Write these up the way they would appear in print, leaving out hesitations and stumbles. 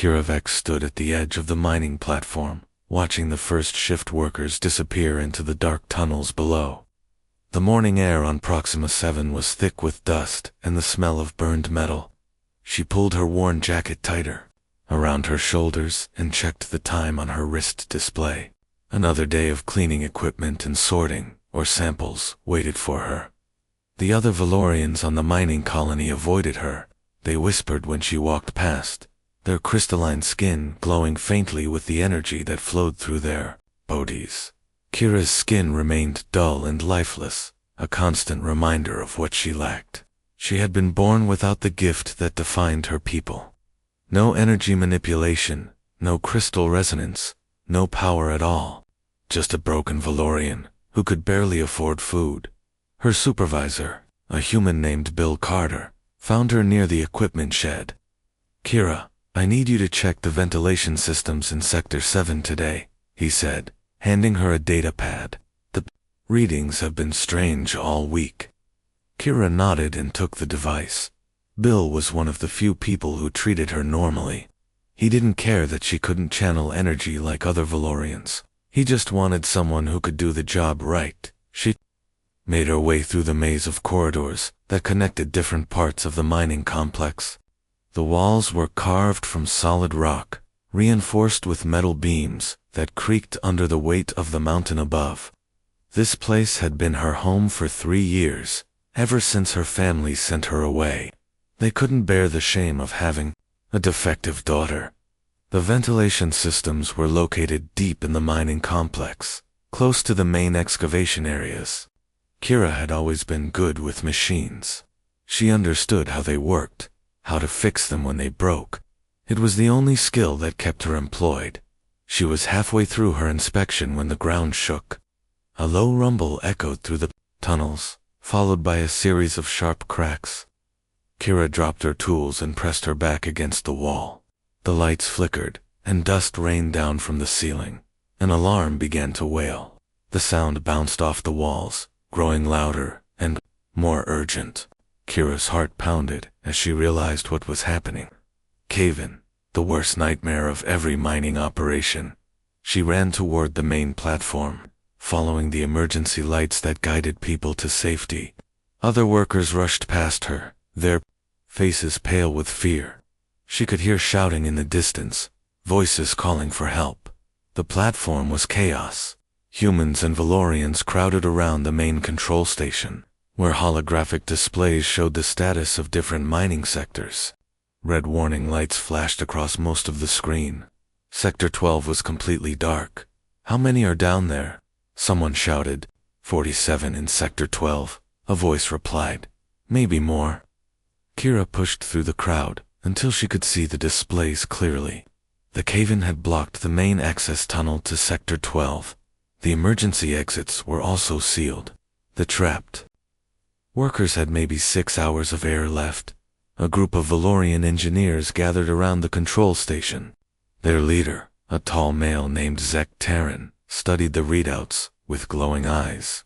Kiravek stood at the edge of the mining platform, watching the first shift workers disappear into the dark tunnels below. The morning air on Proxima 7 was thick with dust and the smell of burned metal. She pulled her worn jacket tighter around her shoulders and checked the time on her wrist display. Another day of cleaning equipment and sorting, or samples, waited for her. The other Valorians on the mining colony avoided her. They whispered when she walked past, their crystalline skin glowing faintly with the energy that flowed through their bodies. Kira's skin remained dull and lifeless, a constant reminder of what she lacked. She had been born without the gift that defined her people. No energy manipulation, no crystal resonance, no power at all. Just a broken Valorian who could barely afford food. Her supervisor, a human named Bill Carter, found her near the equipment shed. "Kira, I need you to check the ventilation systems in Sector 7 today," he said, handing her a data pad. "The readings have been strange all week." Kira nodded and took the device. Bill was one of the few people who treated her normally. He didn't care that she couldn't channel energy like other Valorians. He just wanted someone who could do the job right. She made her way through the maze of corridors that connected different parts of the mining complex. The walls were carved from solid rock, reinforced with metal beams that creaked under the weight of the mountain above. This place had been her home for 3 years, ever since her family sent her away. They couldn't bear the shame of having a defective daughter. The ventilation systems were located deep in the mining complex, close to the main excavation areas. Kira had always been good with machines. She understood how they worked, how to fix them when they broke. It was the only skill that kept her employed. She was halfway through her inspection when the ground shook. A low rumble echoed through the tunnels, followed by a series of sharp cracks. Kira dropped her tools and pressed her back against the wall. The lights flickered, and dust rained down from the ceiling. An alarm began to wail. The sound bounced off the walls, growing louder and more urgent. Kira's heart pounded as she realized what was happening. Cave-in, the worst nightmare of every mining operation. She ran toward the main platform, following the emergency lights that guided people to safety. Other workers rushed past her, their faces pale with fear. She could hear shouting in the distance, voices calling for help. The platform was chaos. Humans and Valorians crowded around the main control station, where holographic displays showed the status of different mining sectors. Red warning lights flashed across most of the screen. Sector 12 was completely dark. "How many are down there?" someone shouted. 47 in Sector 12, a voice replied. "Maybe more." Kira pushed through the crowd until she could see the displays clearly. The cave-in had blocked the main access tunnel to Sector 12. The emergency exits were also sealed. The trapped workers had maybe 6 hours of air left. A group of Valorian engineers gathered around the control station. Their leader, a tall male named Zek Terran, studied the readouts with glowing eyes.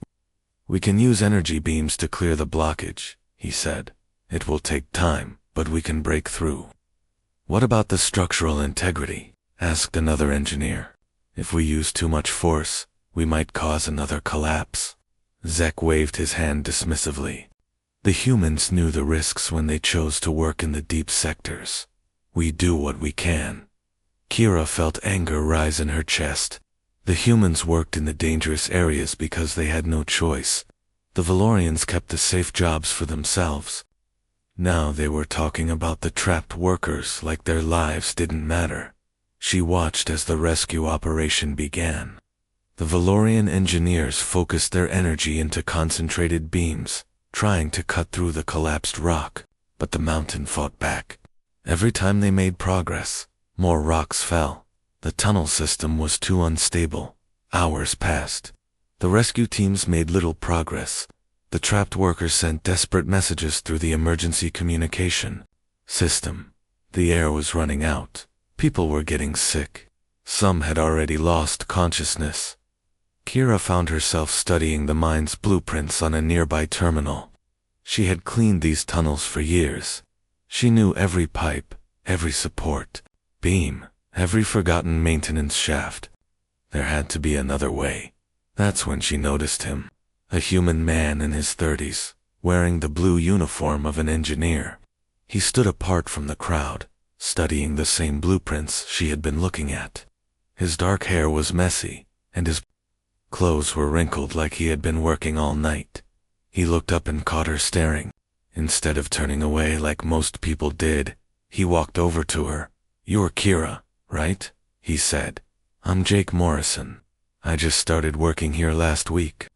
"We can use energy beams to clear the blockage," he said. "It will take time, but we can break through." "What about the structural integrity?" asked another engineer. "If we use too much force, we might cause another collapse." Zek waved his hand dismissively. "The humans knew the risks when they chose to work in the deep sectors. We do what we can." Kira felt anger rise in her chest. The humans worked in the dangerous areas because they had no choice. The Valorians kept the safe jobs for themselves. Now they were talking about the trapped workers like their lives didn't matter. She watched as the rescue operation began. The Valorian engineers focused their energy into concentrated beams, trying to cut through the collapsed rock, but the mountain fought back. Every time they made progress, more rocks fell. The tunnel system was too unstable. Hours passed. The rescue teams made little progress. The trapped workers sent desperate messages through the emergency communication system. The air was running out. People were getting sick. Some had already lost consciousness. Kira found herself studying the mine's blueprints on a nearby terminal. She had cleaned these tunnels for years. She knew every pipe, every support. beam, every forgotten maintenance shaft. There had to be another way. That's when she noticed him. A human man in his 30s, wearing the blue uniform of an engineer. He stood apart from the crowd, studying the same blueprints she had been looking at. His dark hair was messy, and his clothes were wrinkled like he had been working all night. He looked up and caught her staring. Instead of turning away like most people did, he walked over to her. "You're Kira, right?" he said. "I'm Jake Morrison. I just started working here last week."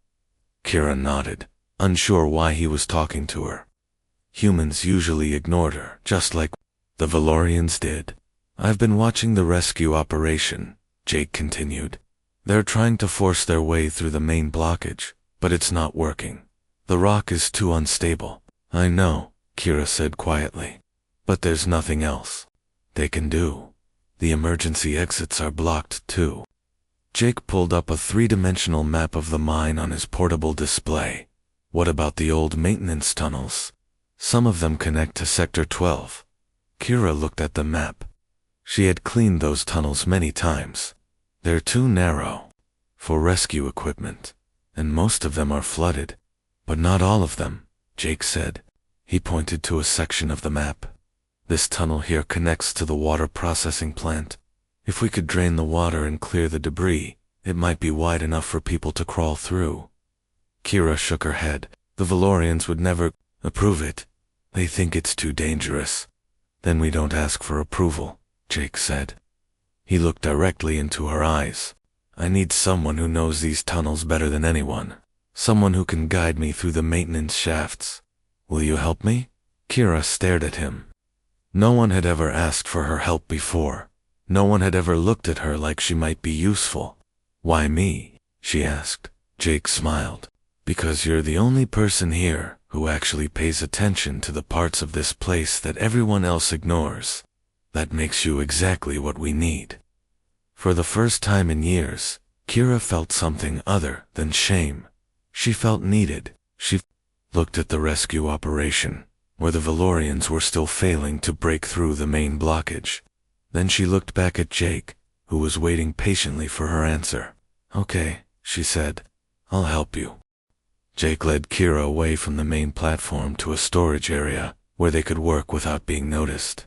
Kira nodded, unsure why he was talking to her. Humans usually ignored her, just like the Valorians did. "I've been watching the rescue operation," Jake continued. "They're trying to force their way through the main blockage, but it's not working. The rock is too unstable." "I know," Kira said quietly. "But there's nothing else they can do. The emergency exits are blocked too." Jake pulled up a three-dimensional map of the mine on his portable display. "What about the old maintenance tunnels? Some of them connect to Sector 12. Kira looked at the map. She had cleaned those tunnels many times. "They're too narrow for rescue equipment, and most of them are flooded." "But not all of them," Jake said. He pointed to a section of the map. "This tunnel here connects to the water processing plant. If we could drain the water and clear the debris, it might be wide enough for people to crawl through." Kira shook her head. "The Valorians would never approve it. They think it's too dangerous." "Then we don't ask for approval," Jake said. He looked directly into her eyes. "I need someone who knows these tunnels better than anyone. Someone who can guide me through the maintenance shafts. Will you help me?" Kira stared at him. No one had ever asked for her help before. No one had ever looked at her like she might be useful. "Why me?" she asked. Jake smiled. "Because you're the only person here who actually pays attention to the parts of this place that everyone else ignores. That makes you exactly what we need." For the first time in years, Kira felt something other than shame. She felt needed. She looked at the rescue operation, where the Valorians were still failing to break through the main blockage. Then she looked back at Jake, who was waiting patiently for her answer. "Okay," she said. "I'll help you." Jake led Kira away from the main platform to a storage area where they could work without being noticed.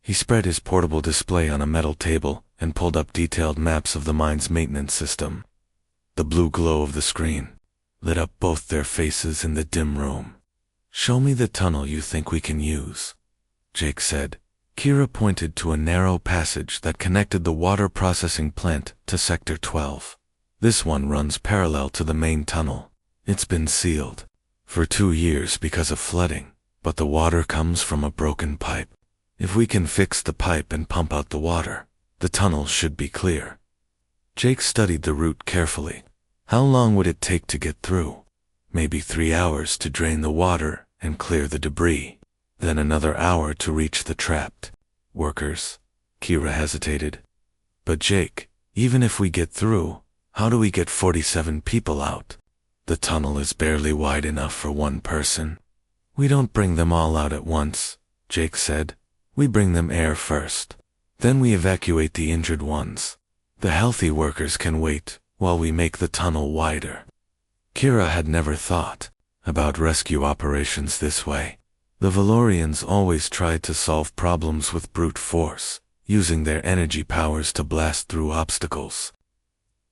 He spread his portable display on a metal table and pulled up detailed maps of the mine's maintenance system. The blue glow of the screen lit up both their faces in the dim room. "Show me the tunnel you think we can use," Jake said. Kira pointed to a narrow passage that connected the water processing plant to Sector 12. "This one runs parallel to the main tunnel. It's been sealed for 2 years because of flooding, but the water comes from a broken pipe. If we can fix the pipe and pump out the water, the tunnel should be clear." Jake studied the route carefully. How long would it take to get through? Maybe 3 hours to drain the water and clear the debris. Then another hour to reach the trapped workers. Kira hesitated. "But Jake, even if we get through, how do we get 47 people out? The tunnel is barely wide enough for one person." "We don't bring them all out at once," Jake said. "We bring them air first. Then we evacuate the injured ones. The healthy workers can wait while we make the tunnel wider." Kira had never thought about rescue operations this way. The Valorians always tried to solve problems with brute force, using their energy powers to blast through obstacles.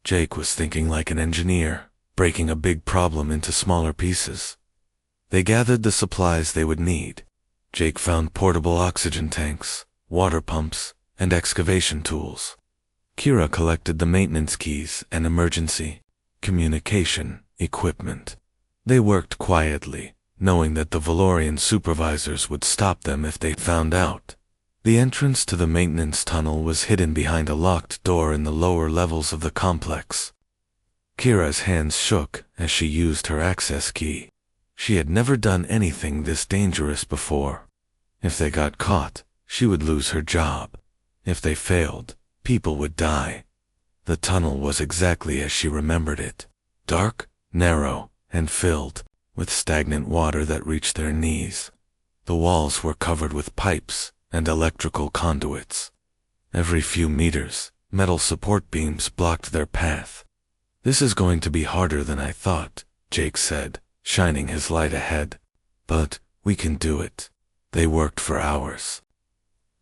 Jake was thinking like an engineer, breaking a big problem into smaller pieces. They gathered the supplies they would need. Jake found portable oxygen tanks, water pumps, and excavation tools. Kira collected the maintenance keys and emergency communication equipment. They worked quietly, knowing that the Valorian supervisors would stop them if they found out. The entrance to the maintenance tunnel was hidden behind a locked door in the lower levels of the complex. Kira's hands shook as she used her access key. She had never done anything this dangerous before. If they got caught, she would lose her job. If they failed, people would die. The tunnel was exactly as she remembered it. Dark, narrow, and filled with stagnant water that reached their knees. The walls were covered with pipes and electrical conduits. Every few meters, metal support beams blocked their path. "This is going to be harder than I thought," Jake said, shining his light ahead. "But we can do it." They worked for hours.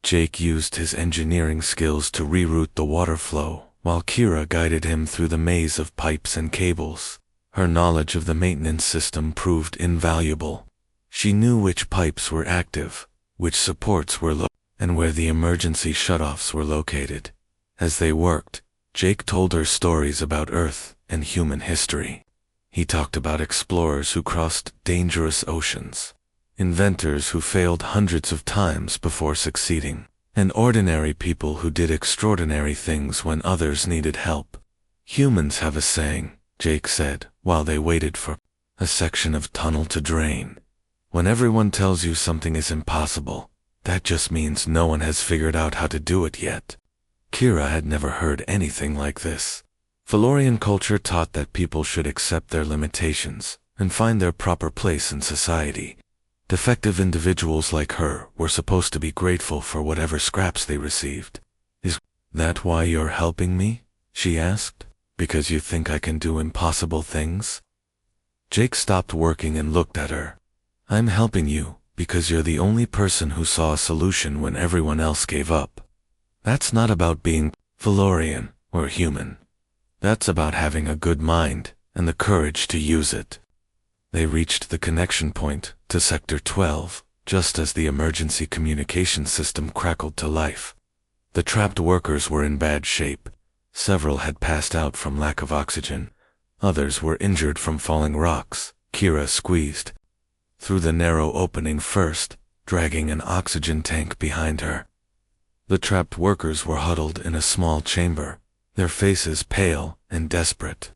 Jake used his engineering skills to reroute the water flow, while Kira guided him through the maze of pipes and cables. Her knowledge of the maintenance system proved invaluable. She knew which pipes were active, which supports were low, and where the emergency shutoffs were located. As they worked, Jake told her stories about Earth and human history. He talked about explorers who crossed dangerous oceans, inventors who failed hundreds of times before succeeding, and ordinary people who did extraordinary things when others needed help. "Humans have a saying," Jake said, while they waited for a section of tunnel to drain. "When everyone tells you something is impossible, that just means no one has figured out how to do it yet." Kira had never heard anything like this. Valorian culture taught that people should accept their limitations and find their proper place in society. Defective individuals like her were supposed to be grateful for whatever scraps they received. "Is that why you're helping me?" she asked. "Because you think I can do impossible things?" Jake stopped working and looked at her. "I'm helping you because you're the only person who saw a solution when everyone else gave up. That's not about being Valorian or human. That's about having a good mind and the courage to use it." They reached the connection point to Sector 12, just as the emergency communication system crackled to life. The trapped workers were in bad shape. Several had passed out from lack of oxygen. Others were injured from falling rocks. Kira squeezed through the narrow opening first, dragging an oxygen tank behind her. The trapped workers were huddled in a small chamber, their faces pale and desperate.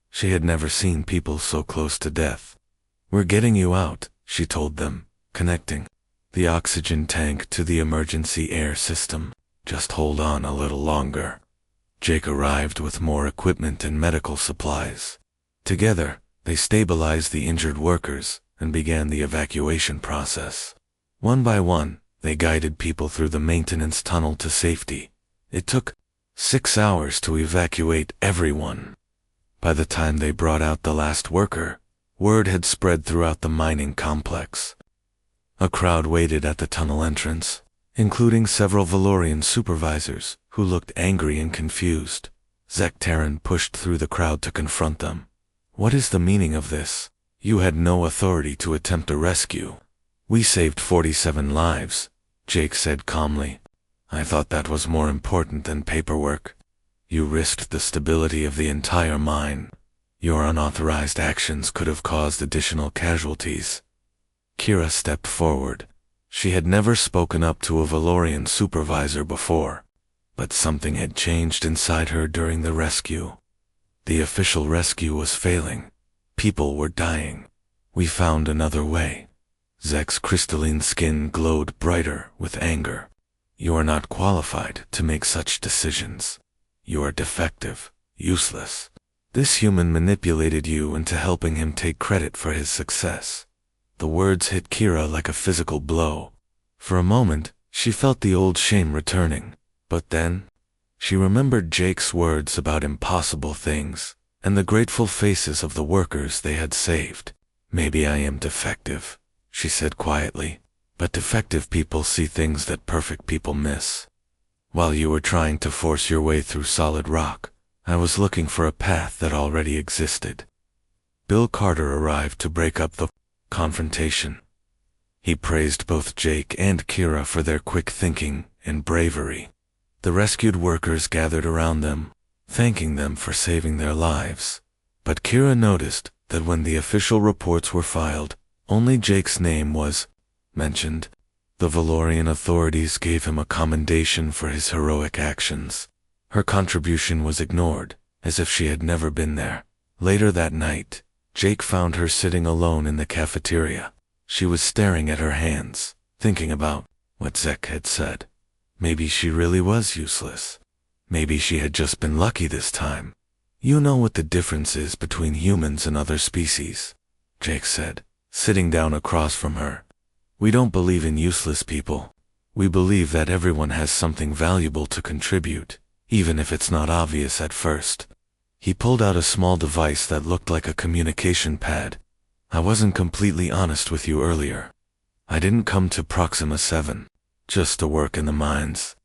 She had never seen people so close to death. "We're getting you out," she told them, connecting the oxygen tank to the emergency air system. "Just hold on a little longer." Jake arrived with more equipment and medical supplies. Together, they stabilized the injured workers and began the evacuation process. One by one, they guided people through the maintenance tunnel to safety. It took 6 hours to evacuate everyone. By the time they brought out the last worker, word had spread throughout the mining complex. A crowd waited at the tunnel entrance, including several Valorian supervisors who looked angry and confused. Zektaran pushed through the crowd to confront them. "What is the meaning of this? You had no authority to attempt a rescue." "We saved 47 lives," Jake said calmly. "I thought that was more important than paperwork. You risked the stability of the entire mine. Your unauthorized actions could have caused additional casualties." Kira stepped forward. She had never spoken up to a Valorian supervisor before, but something had changed inside her during the rescue. The official rescue was failing. People were dying. "We found another way." Zek's crystalline skin glowed brighter with anger. "You are not qualified to make such decisions. You are defective, useless. This human manipulated you into helping him take credit for his success." The words hit Kira like a physical blow. For a moment, she felt the old shame returning, but then she remembered Jake's words about impossible things and the grateful faces of the workers they had saved. "Maybe I am defective," she said quietly, "but defective people see things that perfect people miss. While you were trying to force your way through solid rock, I was looking for a path that already existed." Bill Carter arrived to break up the confrontation. He praised both Jake and Kira for their quick thinking and bravery. The rescued workers gathered around them, thanking them for saving their lives. But Kira noticed that when the official reports were filed, only Jake's name was mentioned. The Valorian authorities gave him a commendation for his heroic actions. Her contribution was ignored, as if she had never been there. Later that night, Jake found her sitting alone in the cafeteria. She was staring at her hands, thinking about what Zek had said. Maybe she really was useless. Maybe she had just been lucky this time. "You know what the difference is between humans and other species," Jake said, sitting down across from her. "We don't believe in useless people. We believe that everyone has something valuable to contribute, even if it's not obvious at first. He pulled out a small device that looked like a communication pad. I wasn't completely honest with you earlier. I didn't come to Proxima 7 just to work in the mines.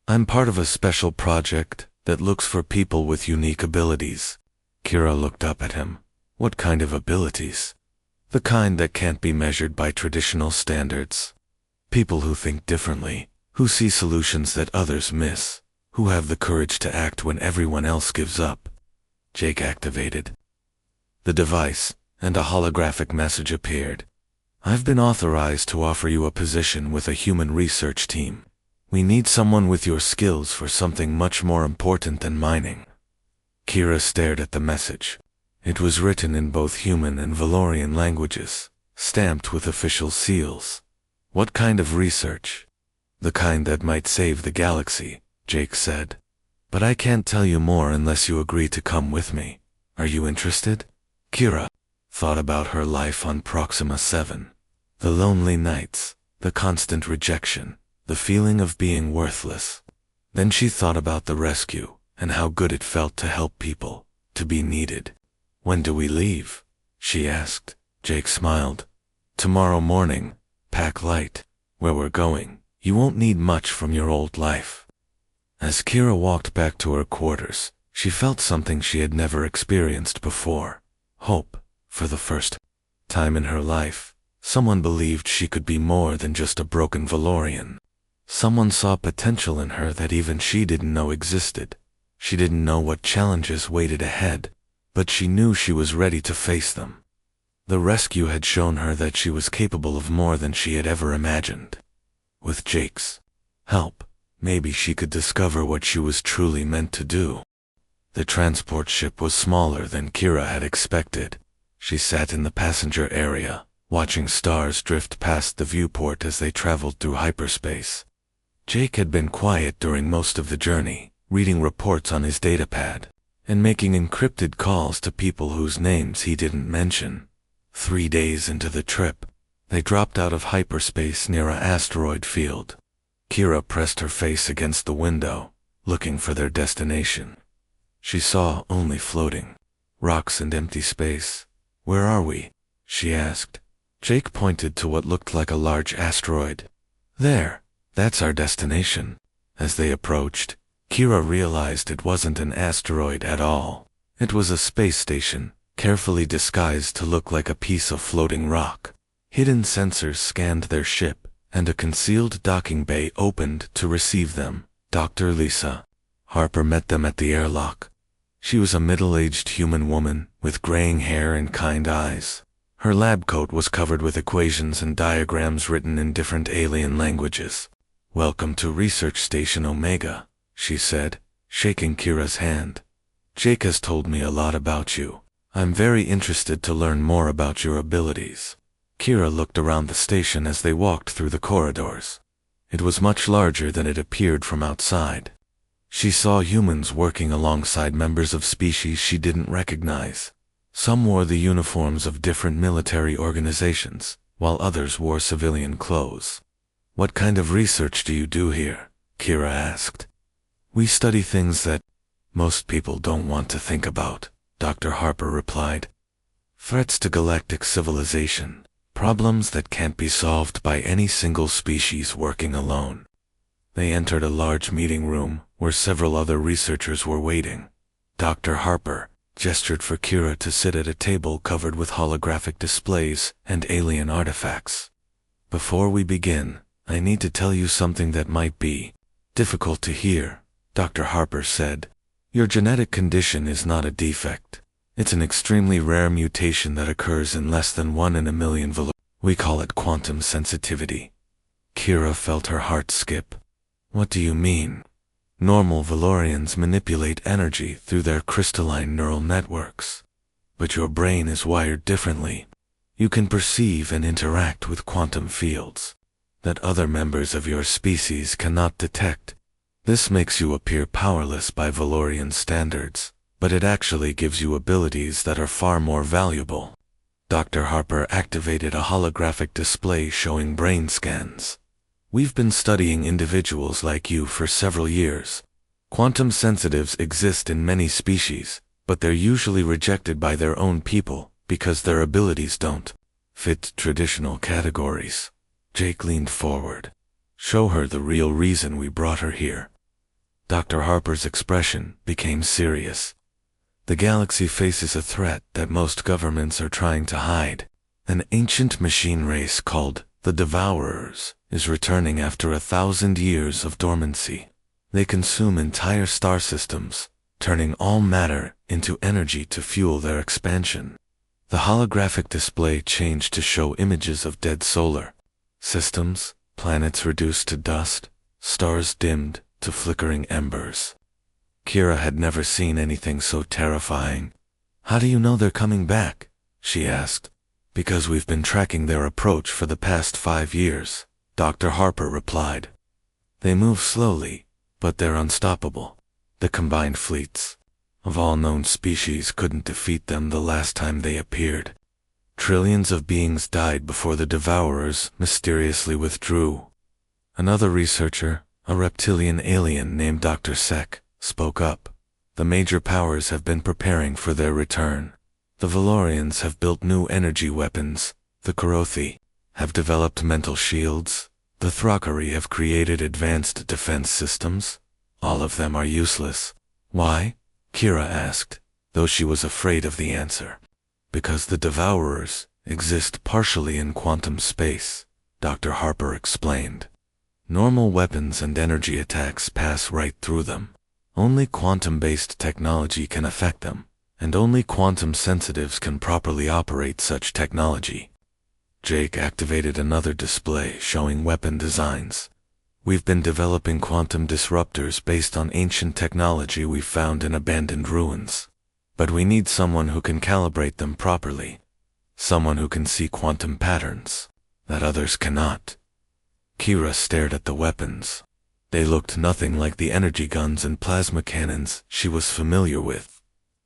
I'm part of a special project that looks for people with unique abilities. Kira looked up at him. What kind of abilities? The kind that can't be measured by traditional standards. People who think differently, who see solutions that others miss, who have the courage to act when everyone else gives up. Jake activated the device, and a holographic message appeared. I've been authorized to offer you a position with a human research team. We need someone with your skills for something much more important than mining. Kira stared at the message. It was written in both human and Valorian languages, stamped with official seals. What kind of research? The kind that might save the galaxy, Jake said. But I can't tell you more unless you agree to come with me. Are you interested? Kira thought about her life on Proxima 7. The lonely nights, the constant rejection, the feeling of being worthless. Then she thought about the rescue, and how good it felt to help people, to be needed. When do we leave? She asked. Jake smiled. Tomorrow morning. Pack light. Where we're going, you won't need much from your old life. As Kira walked back to her quarters, she felt something she had never experienced before. Hope. For the first time in her life, someone believed she could be more than just a broken Valorian. Someone saw potential in her that even she didn't know existed. She didn't know what challenges waited ahead, but she knew she was ready to face them. The rescue had shown her that she was capable of more than she had ever imagined. With Jake's help, maybe she could discover what she was truly meant to do. The transport ship was smaller than Kira had expected. She sat in the passenger area, watching stars drift past the viewport as they traveled through hyperspace. Jake had been quiet during most of the journey, reading reports on his datapad, and making encrypted calls to people whose names he didn't mention. 3 days into the trip, they dropped out of hyperspace near an asteroid field. Kira pressed her face against the window, looking for their destination. She saw only floating rocks and empty space. Where are we? She asked. Jake pointed to what looked like a large asteroid. There, that's our destination. As they approached, Kira realized it wasn't an asteroid at all. It was a space station, carefully disguised to look like a piece of floating rock. Hidden sensors scanned their ship, and a concealed docking bay opened to receive them. Dr. Lisa Harper met them at the airlock. She was a middle-aged human woman with graying hair and kind eyes. Her lab coat was covered with equations and diagrams written in different alien languages. Welcome to Research Station Omega, she said, shaking Kira's hand. Jake has told me a lot about you. I'm very interested to learn more about your abilities. Kira looked around the station as they walked through the corridors. It was much larger than it appeared from outside. She saw humans working alongside members of species she didn't recognize. Some wore the uniforms of different military organizations, while others wore civilian clothes. What kind of research do you do here? Kira asked. We study things that most people don't want to think about, Dr. Harper replied. Threats to galactic civilization, problems that can't be solved by any single species working alone. They entered a large meeting room where several other researchers were waiting. Dr. Harper gestured for Kira to sit at a table covered with holographic displays and alien artifacts. Before we begin, I need to tell you something that might be difficult to hear, Dr. Harper said. Your genetic condition is not a defect. It's an extremely rare mutation that occurs in less than 1 in a million. We call it quantum sensitivity. Kira felt her heart skip. What do you mean? Normal Valorians manipulate energy through their crystalline neural networks. But your brain is wired differently. You can perceive and interact with quantum fields that other members of your species cannot detect. This makes you appear powerless by Valorian standards, but it actually gives you abilities that are far more valuable. Dr. Harper activated a holographic display showing brain scans. We've been studying individuals like you for several years. Quantum sensitives exist in many species, but they're usually rejected by their own people because their abilities don't fit traditional categories. Jake leaned forward. Show her the real reason we brought her here. Dr. Harper's expression became serious. The galaxy faces a threat that most governments are trying to hide. An ancient machine race called the Devourers is returning after 1,000 years of dormancy. They consume entire star systems, turning all matter into energy to fuel their expansion. The holographic display changed to show images of dead solar systems, planets reduced to dust, stars dimmed to flickering embers. Kira had never seen anything so terrifying. How do you know they're coming back? She asked. Because we've been tracking their approach for the past 5 years, Dr. Harper replied. They move slowly, but they're unstoppable. The combined fleets of all known species couldn't defeat them the last time they appeared. Trillions of beings died before the Devourers mysteriously withdrew. Another researcher, a reptilian alien named Dr. Sek, spoke up. The major powers have been preparing for their return. The Valorians have built new energy weapons. The Korothi have developed mental shields. The Thrakari have created advanced defense systems. All of them are useless. Why? Kira asked, though she was afraid of the answer. Because the Devourers exist partially in quantum space, Dr. Harper explained. Normal weapons and energy attacks pass right through them. Only quantum-based technology can affect them, and only quantum sensitives can properly operate such technology. Jake activated another display showing weapon designs. We've been developing quantum disruptors based on ancient technology we found in abandoned ruins. But we need someone who can calibrate them properly. Someone who can see quantum patterns that others cannot. Kira stared at the weapons. They looked nothing like the energy guns and plasma cannons she was familiar with.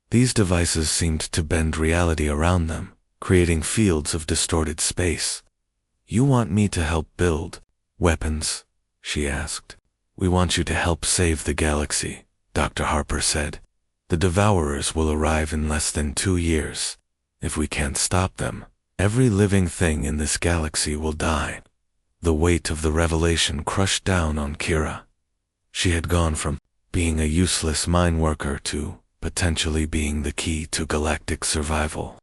These devices seemed to bend reality around them, creating fields of distorted space. You want me to help build weapons? She asked. We want you to help save the galaxy, Dr. Harper said. The Devourers will arrive in less than 2 years. If we can't stop them, every living thing in this galaxy will die. The weight of the revelation crushed down on Kira. She had gone from being a useless mine worker to potentially being the key to galactic survival.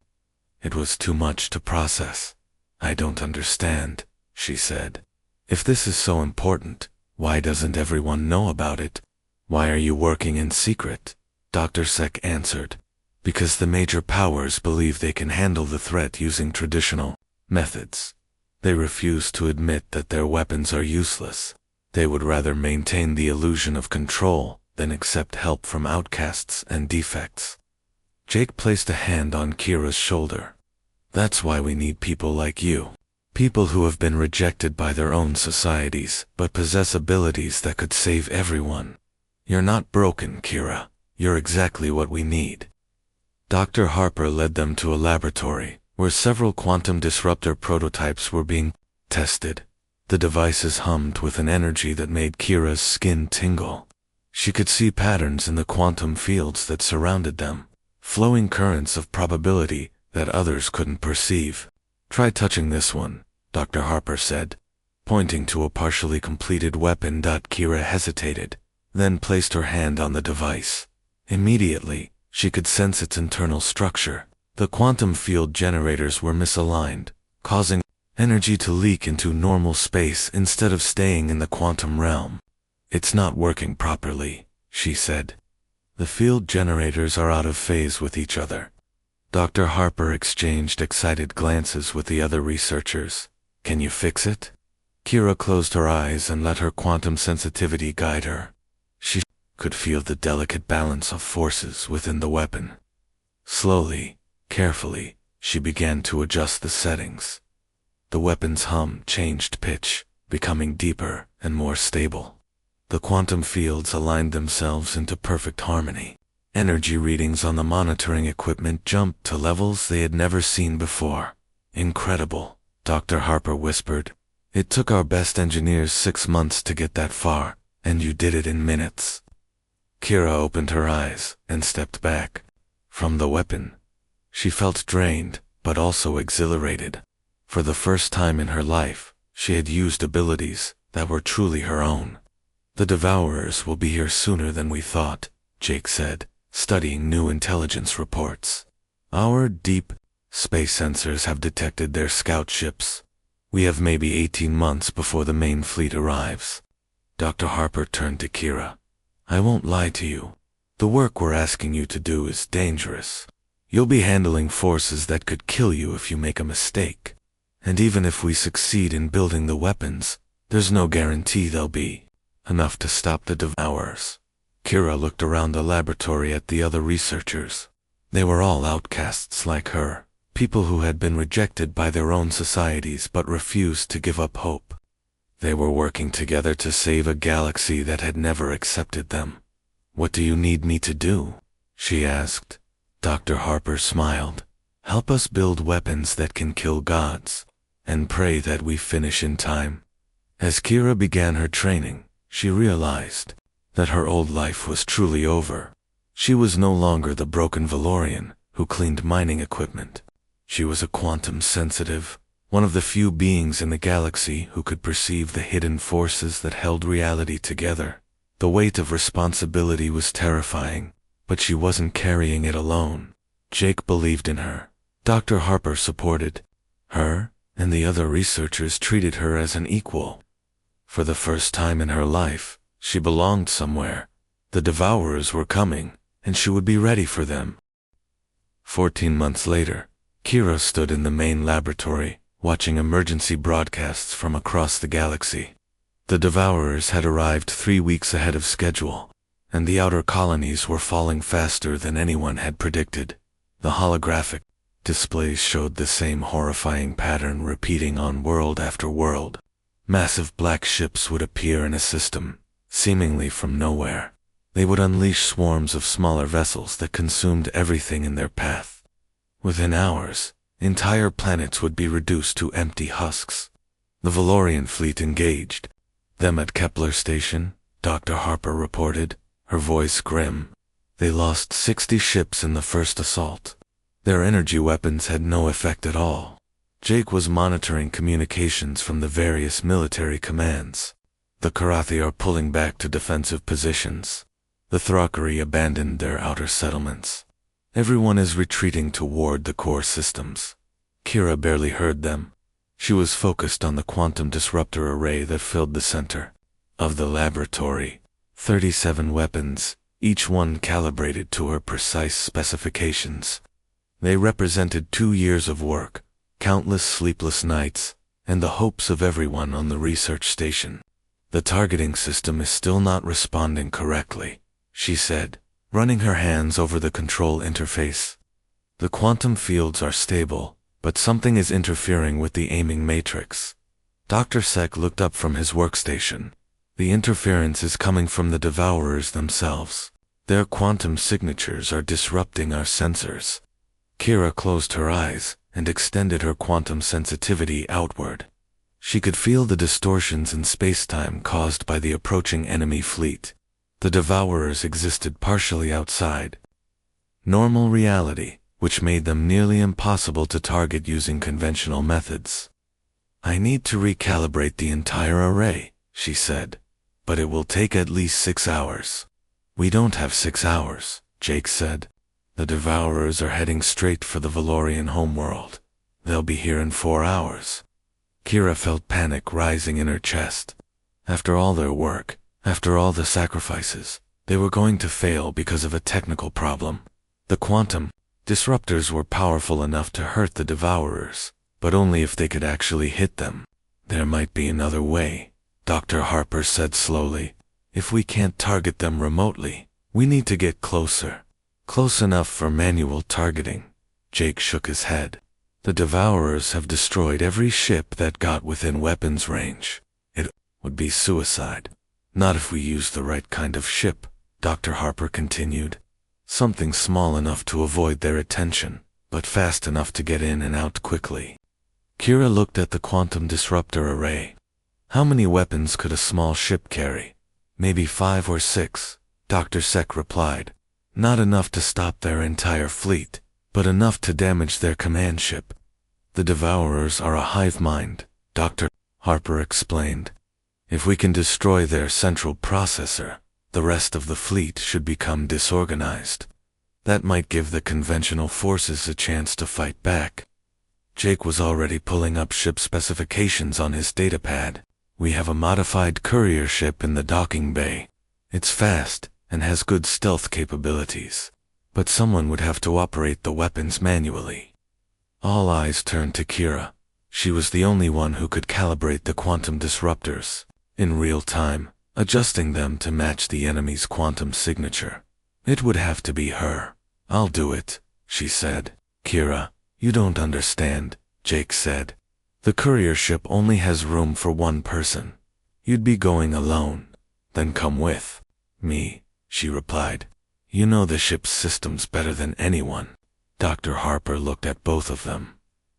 It was too much to process. I don't understand, she said. If this is so important, why doesn't everyone know about it? Why are you working in secret? Dr. Sek answered. Because the major powers believe they can handle the threat using traditional methods. They refuse to admit that their weapons are useless. They would rather maintain the illusion of control than accept help from outcasts and defects. Jake placed a hand on Kira's shoulder. That's why we need people like you. People who have been rejected by their own societies, but possess abilities that could save everyone. You're not broken, Kira. You're exactly what we need. Dr. Harper led them to a laboratory, where several quantum disruptor prototypes were being tested. The devices hummed with an energy that made Kira's skin tingle. She could see patterns in the quantum fields that surrounded them, flowing currents of probability that others couldn't perceive. Try touching this one, Dr. Harper said, pointing to a partially completed weapon. Kira hesitated, then placed her hand on the device. Immediately, she could sense its internal structure. The quantum field generators were misaligned, causing energy to leak into normal space instead of staying in the quantum realm. It's not working properly, she said. The field generators are out of phase with each other. Dr. Harper exchanged excited glances with the other researchers. Can you fix it? Kira closed her eyes and let her quantum sensitivity guide her. She could feel the delicate balance of forces within the weapon. Slowly, carefully, she began to adjust the settings. The weapon's hum changed pitch, becoming deeper and more stable. The quantum fields aligned themselves into perfect harmony. Energy readings on the monitoring equipment jumped to levels they had never seen before. Incredible, Dr. Harper whispered. It took our best engineers 6 months to get that far, and you did it in minutes. Kira opened her eyes and stepped back from the weapon. She felt drained, but also exhilarated. For the first time in her life, she had used abilities that were truly her own. The Devourers will be here sooner than we thought, Jake said, studying new intelligence reports. Our deep space sensors have detected their scout ships. We have maybe 18 months before the main fleet arrives. Dr. Harper turned to Kira. I won't lie to you. The work we're asking you to do is dangerous. You'll be handling forces that could kill you if you make a mistake. And even if we succeed in building the weapons, there's no guarantee they'll be enough to stop the Devourers. Kira looked around the laboratory at the other researchers. They were all outcasts like her, people who had been rejected by their own societies but refused to give up hope. They were working together to save a galaxy that had never accepted them. What do you need me to do? She asked. Dr. Harper smiled. Help us build weapons that can kill gods, and pray that we finish in time. As Kira began her training, she realized that her old life was truly over. She was no longer the broken Valorian who cleaned mining equipment. She was a quantum sensitive, one of the few beings in the galaxy who could perceive the hidden forces that held reality together. The weight of responsibility was terrifying, but she wasn't carrying it alone. Jake believed in her. Dr. Harper supported her, and the other researchers treated her as an equal. For the first time in her life, she belonged somewhere. The Devourers were coming, and she would be ready for them. 14 months later, Kira stood in the main laboratory, watching emergency broadcasts from across the galaxy. The Devourers had arrived 3 weeks ahead of schedule, and the outer colonies were falling faster than anyone had predicted. The holographic displays showed the same horrifying pattern repeating on world after world. Massive black ships would appear in a system, seemingly from nowhere. They would unleash swarms of smaller vessels that consumed everything in their path. Within hours, entire planets would be reduced to empty husks. The Valorian fleet engaged them at Kepler Station, Dr. Harper reported, her voice grim. They lost 60 ships in the first assault. Their energy weapons had no effect at all. Jake was monitoring communications from the various military commands. The Karathi are pulling back to defensive positions. The Thrakari abandoned their outer settlements. Everyone is retreating toward the core systems. Kira barely heard them. She was focused on the quantum disruptor array that filled the center of the laboratory. 37 weapons, each one calibrated to her precise specifications. They represented 2 years of work, countless sleepless nights, and the hopes of everyone on the research station. The targeting system is still not responding correctly, she said, running her hands over the control interface. The quantum fields are stable, but something is interfering with the aiming matrix. Dr. Sek looked up from his workstation. The interference is coming from the Devourers themselves. Their quantum signatures are disrupting our sensors. Kira closed her eyes and extended her quantum sensitivity outward. She could feel the distortions in space-time caused by the approaching enemy fleet. The Devourers existed partially outside normal reality, which made them nearly impossible to target using conventional methods. I need to recalibrate the entire array, she said, but it will take at least 6 hours. We don't have 6 hours, Jake said. The Devourers are heading straight for the Valorian homeworld. They'll be here in 4 hours. Kira felt panic rising in her chest. After all their work, after all the sacrifices, they were going to fail because of a technical problem. The quantum disruptors were powerful enough to hurt the Devourers, but only if they could actually hit them. There might be another way, Dr. Harper said slowly. If we can't target them remotely, we need to get closer. Close enough for manual targeting. Jake shook his head. The Devourers have destroyed every ship that got within weapons range. It would be suicide. Not if we use the right kind of ship, Dr. Harper continued. Something small enough to avoid their attention, but fast enough to get in and out quickly. Kira looked at the quantum disruptor array. How many weapons could a small ship carry? Maybe 5 or 6, Dr. Sek replied. Not enough to stop their entire fleet, but enough to damage their command ship. The Devourers are a hive mind, Dr. Harper explained. If we can destroy their central processor, the rest of the fleet should become disorganized. That might give the conventional forces a chance to fight back. Jake was already pulling up ship specifications on his datapad. We have a modified courier ship in the docking bay. It's fast and has good stealth capabilities, but someone would have to operate the weapons manually. All eyes turned to Kira. She was the only one who could calibrate the quantum disruptors in real time, adjusting them to match the enemy's quantum signature. It would have to be her. I'll do it, she said. Kira, you don't understand, Jake said. The courier ship only has room for one person. You'd be going alone. Then come with me, she replied. You know the ship's systems better than anyone. Dr. Harper looked at both of them.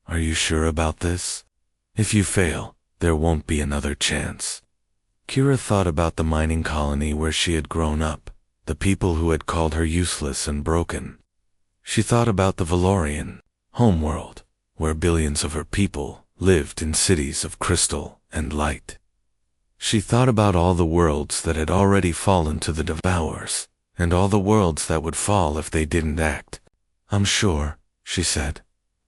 Are you sure about this? If you fail, there won't be another chance. Kira thought about the mining colony where she had grown up, the people who had called her useless and broken. She thought about the Valorian homeworld, where billions of her people lived in cities of crystal and light. She thought about all the worlds that had already fallen to the Devourers, and all the worlds that would fall if they didn't act. I'm sure, she said.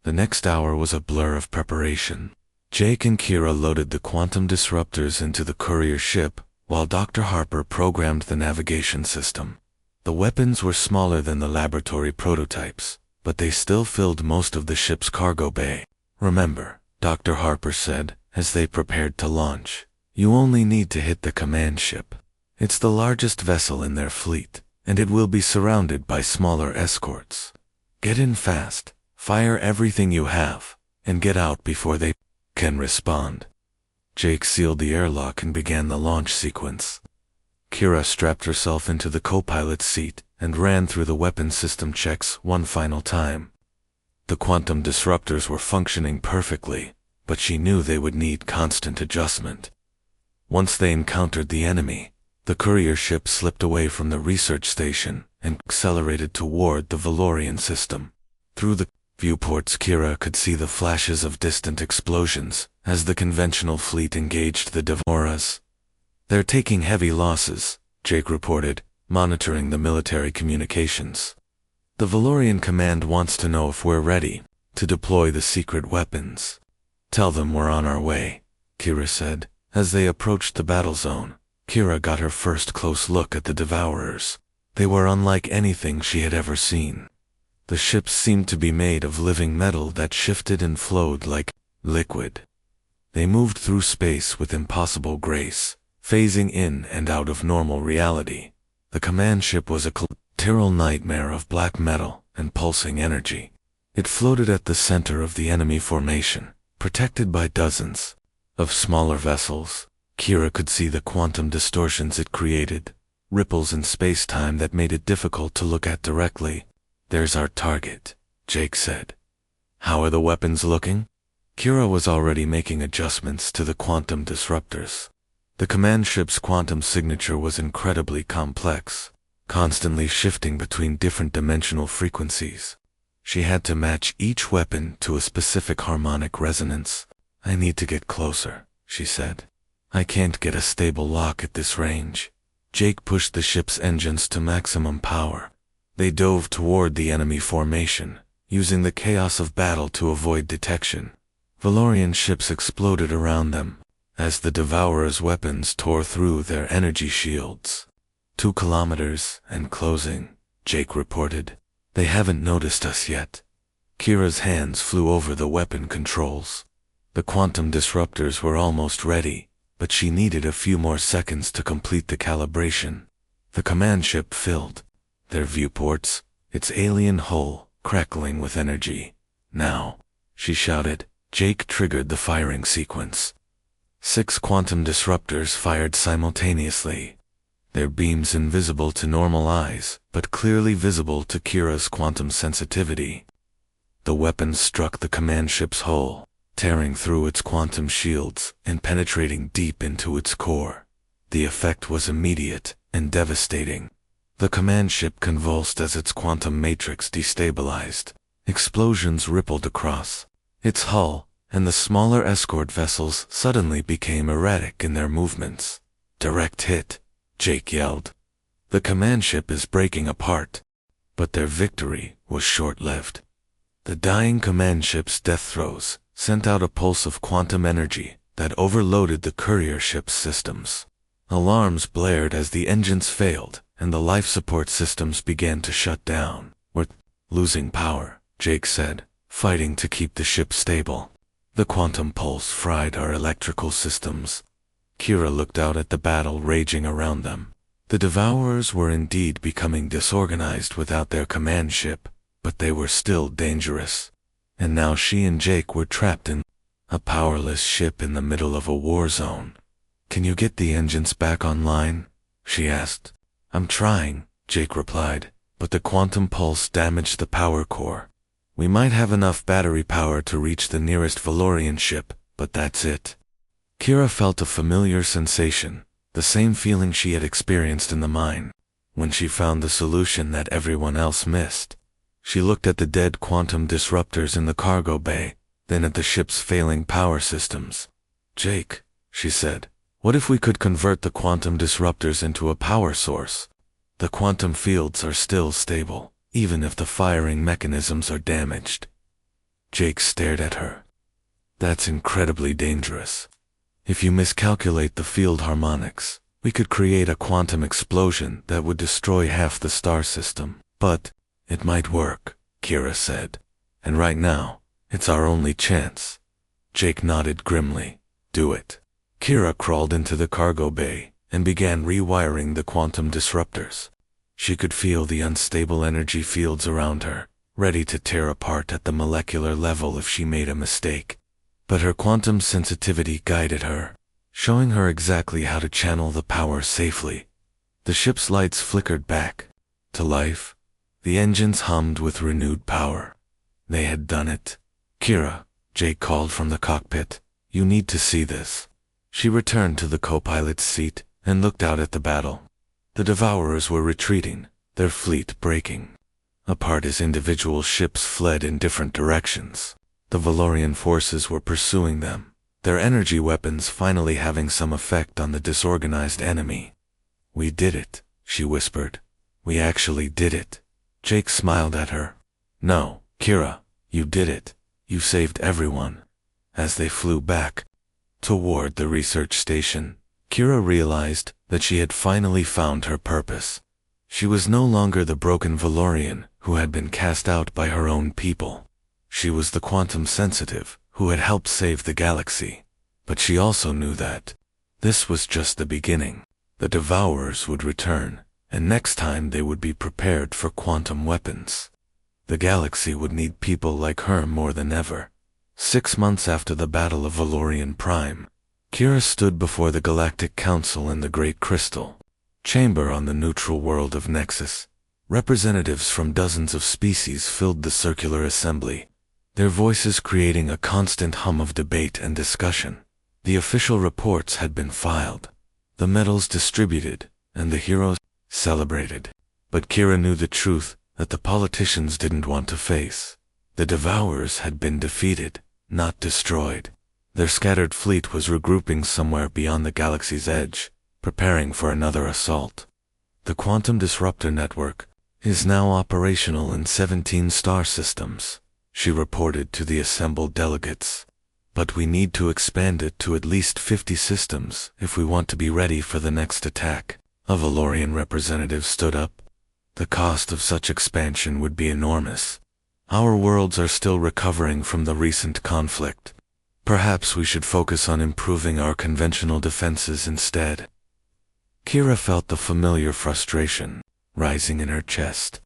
The next hour was a blur of preparation. Jake and Kira loaded the quantum disruptors into the courier ship, while Dr. Harper programmed the navigation system. The weapons were smaller than the laboratory prototypes, but they still filled most of the ship's cargo bay. Remember, Dr. Harper said, as they prepared to launch, you only need to hit the command ship. It's the largest vessel in their fleet, and it will be surrounded by smaller escorts. Get in fast, fire everything you have, and get out before they can respond. Jake sealed the airlock and began the launch sequence. Kira strapped herself into the co-pilot's seat and ran through the weapon system checks one final time. The quantum disruptors were functioning perfectly, but she knew they would need constant adjustment. Once they encountered the enemy, the courier ship slipped away from the research station and accelerated toward the Valorian system. Through the viewports, Kira could see the flashes of distant explosions as the conventional fleet engaged the Devourers. They're taking heavy losses, Jake reported, monitoring the military communications. The Valorian command wants to know if we're ready to deploy the secret weapons. Tell them we're on our way, Kira said. As they approached the battle zone, Kira got her first close look at the Devourers. They were unlike anything she had ever seen. The ships seemed to be made of living metal that shifted and flowed like liquid. They moved through space with impossible grace, phasing in and out of normal reality. The command ship was a collateral nightmare of black metal and pulsing energy. It floated at the center of the enemy formation, protected by dozens of smaller vessels. Kira could see the quantum distortions it created, ripples in space-time that made it difficult to look at directly. There's our target, Jake said. How are the weapons looking? Kira was already making adjustments to the quantum disruptors. The command ship's quantum signature was incredibly complex, constantly shifting between different dimensional frequencies. She had to match each weapon to a specific harmonic resonance. I need to get closer, she said. I can't get a stable lock at this range. Jake pushed the ship's engines to maximum power. They dove toward the enemy formation, using the chaos of battle to avoid detection. Valorian ships exploded around them, as the Devourers' weapons tore through their energy shields. 2 kilometers and closing, Jake reported. They haven't noticed us yet. Kira's hands flew over the weapon controls. The quantum disruptors were almost ready, but she needed a few more seconds to complete the calibration. The command ship filled their viewports, its alien hull crackling with energy. Now, she shouted. Jake triggered the firing sequence. 6 quantum disruptors fired simultaneously, their beams invisible to normal eyes, but clearly visible to Kira's quantum sensitivity. The weapons struck the command ship's hull, tearing through its quantum shields and penetrating deep into its core. The effect was immediate and devastating. The command ship convulsed as its quantum matrix destabilized. Explosions rippled across its hull, and the smaller escort vessels suddenly became erratic in their movements. "Direct hit," Jake yelled. "The command ship is breaking apart." But their victory was short-lived. The dying command ship's death throes sent out a pulse of quantum energy that overloaded the courier ship's systems. Alarms blared as the engines failed and the life support systems began to shut down. "We're losing power," Jake said, fighting to keep the ship stable. "The quantum pulse fried our electrical systems." Kira looked out at the battle raging around them. The Devourers were indeed becoming disorganized without their command ship, but they were still dangerous. And now she and Jake were trapped in a powerless ship in the middle of a war zone. "Can you get the engines back online?" she asked. "I'm trying," Jake replied, "but the quantum pulse damaged the power core. We might have enough battery power to reach the nearest Valorian ship, but that's it." Kira felt a familiar sensation, the same feeling she had experienced in the mine, when she found the solution that everyone else missed. She looked at the dead quantum disruptors in the cargo bay, then at the ship's failing power systems. "Jake," she said, "what if we could convert the quantum disruptors into a power source? The quantum fields are still stable, even if the firing mechanisms are damaged." Jake stared at her. "That's incredibly dangerous. If you miscalculate the field harmonics, we could create a quantum explosion that would destroy half the star system. But it might work," Kira said. "And right now, it's our only chance." Jake nodded grimly. "Do it." Kira crawled into the cargo bay and began rewiring the quantum disruptors. She could feel the unstable energy fields around her, ready to tear apart at the molecular level if she made a mistake. But her quantum sensitivity guided her, showing her exactly how to channel the power safely. The ship's lights flickered back to life. The engines hummed with renewed power. They had done it. "Kira," Jake called from the cockpit, "you need to see this." She returned to the co-pilot's seat and looked out at the battle. The Devourers were retreating, their fleet breaking apart as individual ships fled in different directions. The Valorian forces were pursuing them, their energy weapons finally having some effect on the disorganized enemy. "We did it," she whispered. "We actually did it." Jake smiled at her. "No, Kira, you did it. You saved everyone." As they flew back toward the research station, Kira realized that she had finally found her purpose. She was no longer the broken Valorian who had been cast out by her own people. She was the quantum sensitive who had helped save the galaxy. But she also knew that this was just the beginning. The Devourers would return, and next time they would be prepared for quantum weapons. The galaxy would need people like her more than ever. 6 months after the Battle of Valorian Prime, Kira stood before the Galactic Council in the Great Crystal Chamber on the neutral world of Nexus. Representatives from dozens of species filled the circular assembly, their voices creating a constant hum of debate and discussion. The official reports had been filed, the medals distributed, and the heroes celebrated. But Kira knew the truth that the politicians didn't want to face. The Devourers had been defeated, not destroyed. Their scattered fleet was regrouping somewhere beyond the galaxy's edge, preparing for another assault. The Quantum Disruptor Network is now operational in 17 star systems, she reported to the assembled delegates. But we need to expand it to at least 50 systems if we want to be ready for the next attack. A Valorian representative stood up. The cost of such expansion would be enormous. Our worlds are still recovering from the recent conflict. Perhaps we should focus on improving our conventional defenses instead. Kira felt the familiar frustration rising in her chest.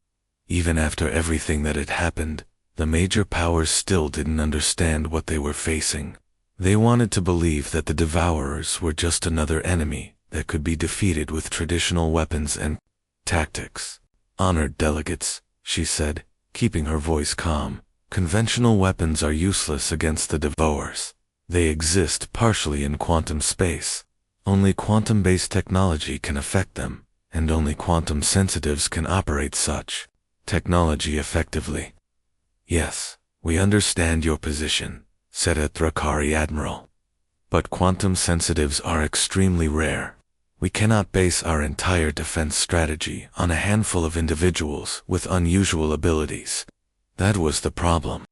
Even after everything that had happened, the major powers still didn't understand what they were facing. They wanted to believe that the Devourers were just another enemy that could be defeated with traditional weapons and tactics. "Honored delegates," she said, keeping her voice calm, Conventional weapons are useless against the Devours. They exist partially in quantum space. Only quantum-based technology can affect them, and only quantum sensitives can operate such technology effectively. Yes, we understand your position, said a Thrakari admiral. But quantum sensitives are extremely rare. We cannot base our entire defense strategy on a handful of individuals with unusual abilities. That was the problem.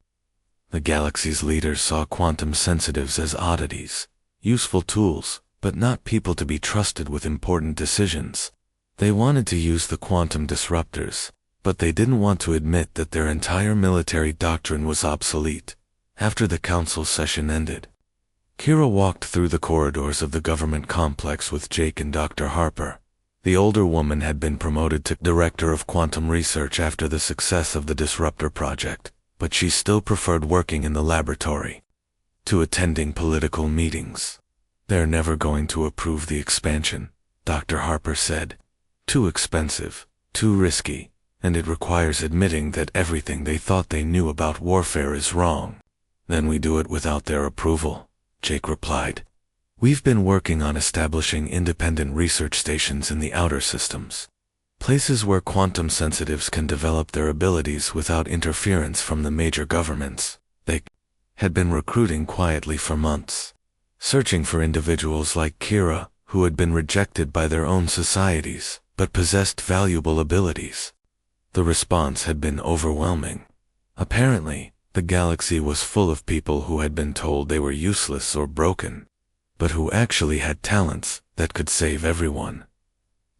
The galaxy's leaders saw quantum sensitives as oddities, useful tools, but not people to be trusted with important decisions. They wanted to use the quantum disruptors, but they didn't want to admit that their entire military doctrine was obsolete. After the council session ended, Kira walked through the corridors of the government complex with Jake and Dr. Harper. The older woman had been promoted to director of quantum research after the success of the Disruptor project, but she still preferred working in the laboratory to attending political meetings. They're never going to approve the expansion, Dr. Harper said. Too expensive, too risky, and it requires admitting that everything they thought they knew about warfare is wrong. Then we do it without their approval, Jake replied. We've been working on establishing independent research stations in the outer systems. Places where quantum sensitives can develop their abilities without interference from the major governments. They had been recruiting quietly for months, searching for individuals like Kira, who had been rejected by their own societies, but possessed valuable abilities. The response had been overwhelming. Apparently, the galaxy was full of people who had been told they were useless or broken, but who actually had talents that could save everyone.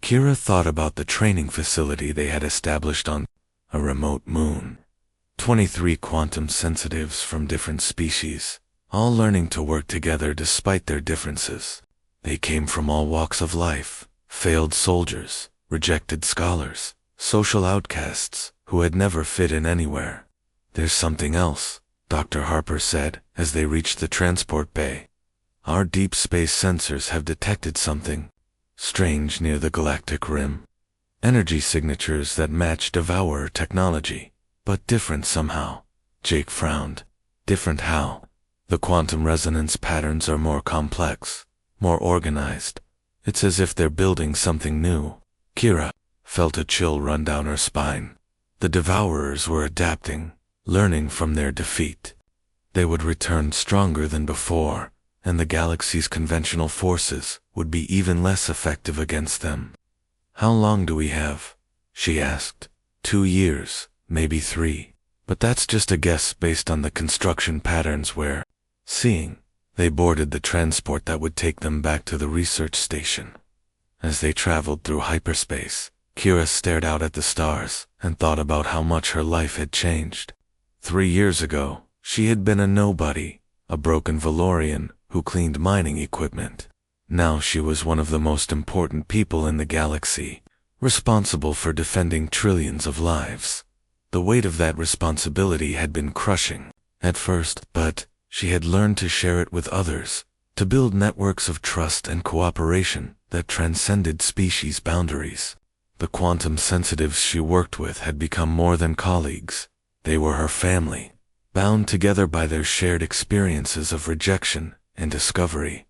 Kira thought about the training facility they had established on a remote moon. 23 quantum sensitives from different species, all learning to work together despite their differences. They came from all walks of life, failed soldiers, rejected scholars, social outcasts who had never fit in anywhere. There's something else, Dr. Harper said as they reached the transport bay. Our deep space sensors have detected something strange near the galactic rim. Energy signatures that match Devourer technology, but different somehow. Jake frowned. Different how? The quantum resonance patterns are more complex, more organized. It's as if they're building something new. Kira felt a chill run down her spine. The Devourers were adapting, learning from their defeat. They would return stronger than before, and the galaxy's conventional forces would be even less effective against them. How long do we have? She asked. 2 years, maybe 3. But that's just a guess based on the construction patterns we're seeing. They boarded the transport that would take them back to the research station. As they traveled through hyperspace, Kira stared out at the stars and thought about how much her life had changed. 3 years ago, she had been a nobody, a broken Valorian who cleaned mining equipment. Now she was one of the most important people in the galaxy, responsible for defending trillions of lives. The weight of that responsibility had been crushing at first, but she had learned to share it with others, to build networks of trust and cooperation that transcended species boundaries. The quantum sensitives she worked with had become more than colleagues. They were her family, bound together by their shared experiences of rejection and discovery.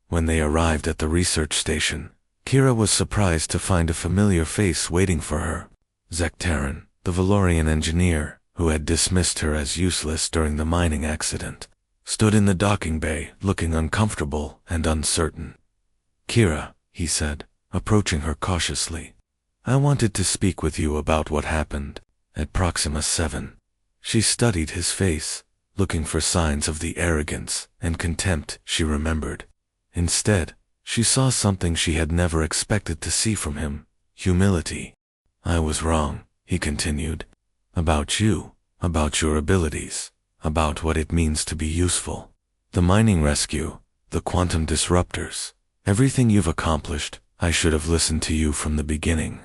When they arrived at the research station, Kira was surprised to find a familiar face waiting for her. Zektaran, the Valorian engineer, who had dismissed her as useless during the mining accident, stood in the docking bay, looking uncomfortable and uncertain. Kira, he said, approaching her cautiously. I wanted to speak with you about what happened at Proxima 7. She studied his face, looking for signs of the arrogance and contempt she remembered. Instead, she saw something she had never expected to see from him: humility. I was wrong, he continued. About you, about your abilities, about what it means to be useful. The mining rescue, the quantum disruptors, everything you've accomplished, I should have listened to you from the beginning.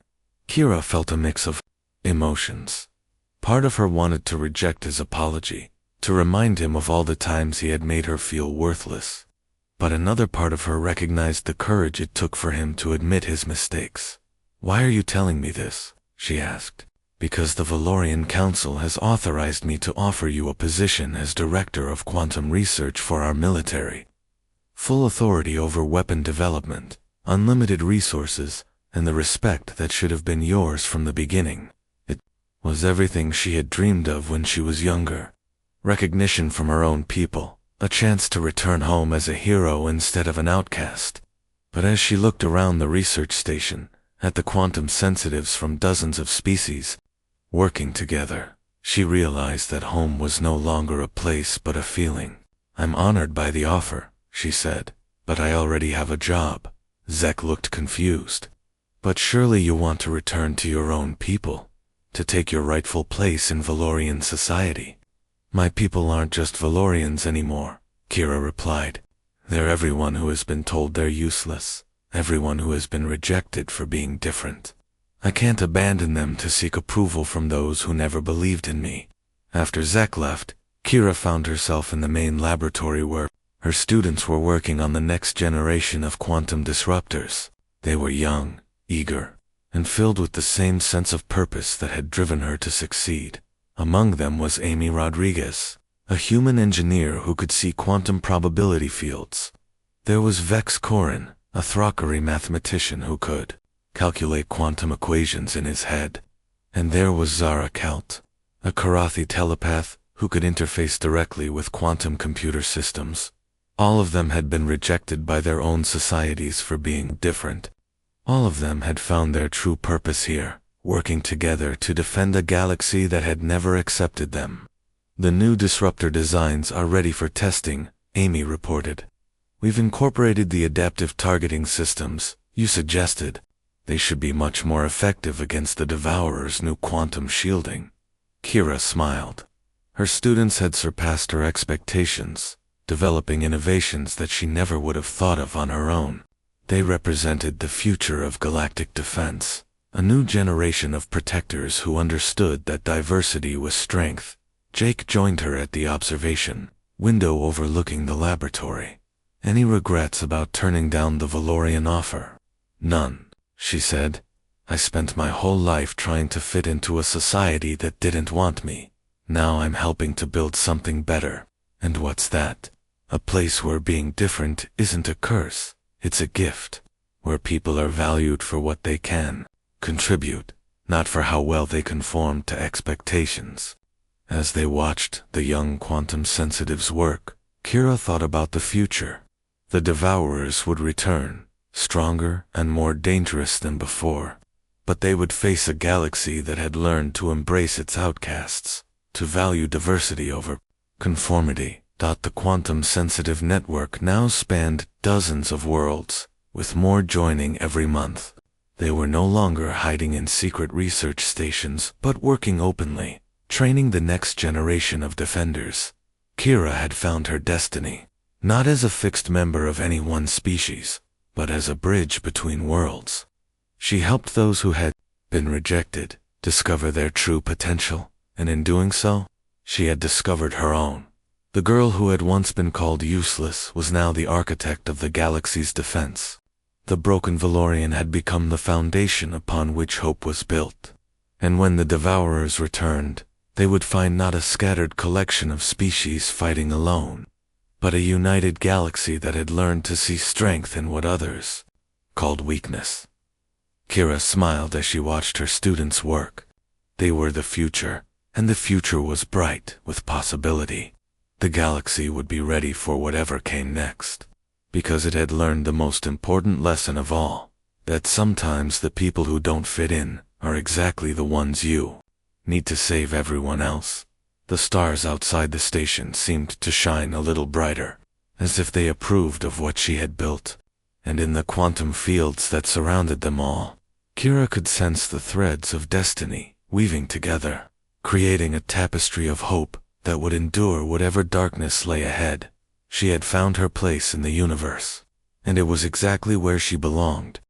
Kira felt a mix of emotions. Part of her wanted to reject his apology, to remind him of all the times he had made her feel worthless. But another part of her recognized the courage it took for him to admit his mistakes. Why are you telling me this? She asked. Because the Valorian Council has authorized me to offer you a position as Director of Quantum Research for our military. Full authority over weapon development, unlimited resources, and the respect that should have been yours from the beginning. It was everything she had dreamed of when she was younger. Recognition from her own people, a chance to return home as a hero instead of an outcast. But as she looked around the research station, at the quantum sensitives from dozens of species, working together, she realized that home was no longer a place but a feeling. I'm honored by the offer, she said, but I already have a job. Zek looked confused. But surely you want to return to your own people, to take your rightful place in Valorian society. My people aren't just Valorians anymore, Kira replied. They're everyone who has been told they're useless, everyone who has been rejected for being different. I can't abandon them to seek approval from those who never believed in me. After Zek left, Kira found herself in the main laboratory where her students were working on the next generation of quantum disruptors. They were young, eager, and filled with the same sense of purpose that had driven her to succeed. Among them was Amy Rodriguez, a human engineer who could see quantum probability fields. There was Vex Corin, a Thrakari mathematician who could calculate quantum equations in his head. And there was Zara Kalt, a Karathi telepath who could interface directly with quantum computer systems. All of them had been rejected by their own societies for being different. All of them had found their true purpose here, working together to defend a galaxy that had never accepted them. The new disruptor designs are ready for testing, Amy reported. We've incorporated the adaptive targeting systems you suggested. They should be much more effective against the Devourer's new quantum shielding. Kira smiled. Her students had surpassed her expectations, developing innovations that she never would have thought of on her own. They represented the future of galactic defense, a new generation of protectors who understood that diversity was strength. Jake joined her at the observation window overlooking the laboratory. Any regrets about turning down the Valorian offer? None, she said. I spent my whole life trying to fit into a society that didn't want me. Now I'm helping to build something better. And what's that? A place where being different isn't a curse, it's a gift. Where people are valued for what they can contribute, not for how well they conform to expectations. As they watched the young quantum sensitives work, Kira thought about the future. The Devourers would return, stronger and more dangerous than before. But they would face a galaxy that had learned to embrace its outcasts, to value diversity over conformity. The quantum-sensitive network now spanned dozens of worlds, with more joining every month. They were no longer hiding in secret research stations, but working openly, training the next generation of defenders. Kira had found her destiny, not as a fixed member of any one species, but as a bridge between worlds. She helped those who had been rejected discover their true potential, and in doing so, she had discovered her own. The girl who had once been called useless was now the architect of the galaxy's defense. The broken Valorian had become the foundation upon which hope was built. And when the Devourers returned, they would find not a scattered collection of species fighting alone, but a united galaxy that had learned to see strength in what others called weakness. Kira smiled as she watched her students work. They were the future, and the future was bright with possibility. The galaxy would be ready for whatever came next, because it had learned the most important lesson of all, that sometimes the people who don't fit in are exactly the ones you need to save everyone else. The stars outside the station seemed to shine a little brighter, as if they approved of what she had built, and in the quantum fields that surrounded them all, Kira could sense the threads of destiny weaving together, creating a tapestry of hope that would endure whatever darkness lay ahead. She had found her place in the universe, and it was exactly where she belonged,